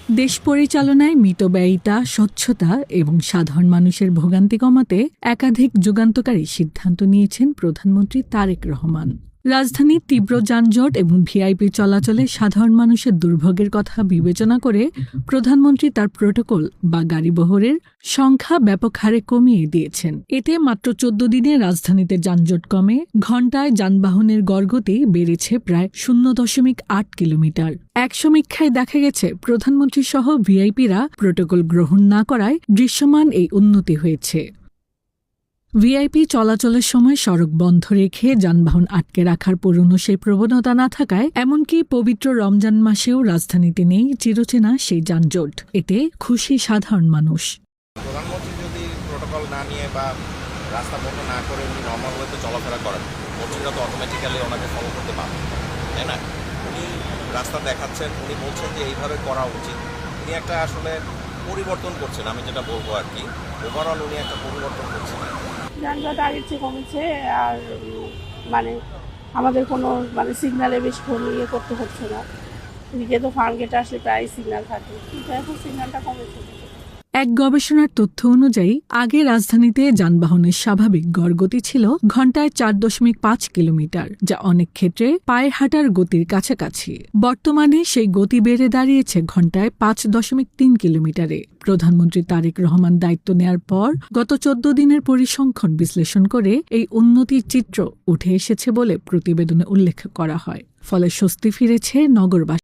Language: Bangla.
দেশ পরিচালনায় মিতব্যয়িতা, স্বচ্ছতা এবং সাধারণ মানুষের ভোগান্তি কমাতে একাধিক যুগান্তকারী সিদ্ধান্ত নিয়েছেন প্রধানমন্ত্রী তারেক রহমান। রাজধানীর তীব্র যানজট এবং ভিআইপি চলাচলে সাধারণ মানুষের দুর্ভোগের কথা বিবেচনা করে প্রধানমন্ত্রী তার প্রোটোকল বা গাড়িবহরের সংখ্যা ব্যাপক হারে কমিয়ে দিয়েছেন। এতে মাত্র ১৪ দিনে রাজধানীতে যানজট কমে ঘণ্টায় যানবাহনের গড়গতি বেড়েছে প্রায় ০.৮ কিলোমিটার। এক সমীক্ষায় দেখা গেছে প্রধানমন্ত্রী সহ ভিআইপিরা প্রোটোকল গ্রহণ না করায় দৃশ্যমান এই উন্নতি হয়েছে। ভিআইপি চলাচলের সময় সড়ক বন্ধ রেখে যানবাহন আটকে রাখার পুরনো সেই প্রবণতা না থাকায় এমনকি পবিত্র রমজান মাসেও রাজধানীতে নেই চিরচেনা সেই যানজট। এতে খুশি সাধারণ মানুষ। প্রধানমন্ত্রী যদি প্রোটোকল না নিয়ে বা রাস্তা বন্ধ না করে উনি নর্মাল ওয়েতে চলাফেরা করেন, মন্ত্রীরা তো অটোমেটিক্যালি ওনাকে ফলো করতে পারবেন, তাই না? উনি রাস্তা দেখাচ্ছেন, উনি বলছেন যে এইভাবে করা উচিত। উনি একটা আসলে পরিবর্তন করছেন, আমি যেটা বলবো আর কি, ওভারঅল উনি একটা পরিবর্তন করছেন। যানজট আগের চেয়ে কমেছে, আর আমাদের কোনো সিগন্যালে বেশ ইয়ে করতে হচ্ছে না। দিকে তো ফার্ম গেটে আসলে প্রায় সিগন্যাল থাকে, কিন্তু এখন সিগন্যালটা কমেছে। এক গবেষণার তথ্য অনুযায়ী আগে রাজধানীতে যানবাহনের স্বাভাবিক গড়গতি ছিল ঘণ্টায় ৪.৫ কিলোমিটার, যা অনেক ক্ষেত্রে পায়ে হাঁটার গতির কাছাকাছি। বর্তমানে সেই গতি বেড়ে দাঁড়িয়েছে ঘণ্টায় ৫.৩ কিলোমিটারে। প্রধানমন্ত্রী তারেক রহমান দায়িত্ব নেয়ার পর গত ১৪ দিনের পরিসংখ্যান বিশ্লেষণ করে এই উন্নতির চিত্র উঠে এসেছে বলে প্রতিবেদনে উল্লেখ করা হয়। ফলে স্বস্তি ফিরেছে নগরবাসী।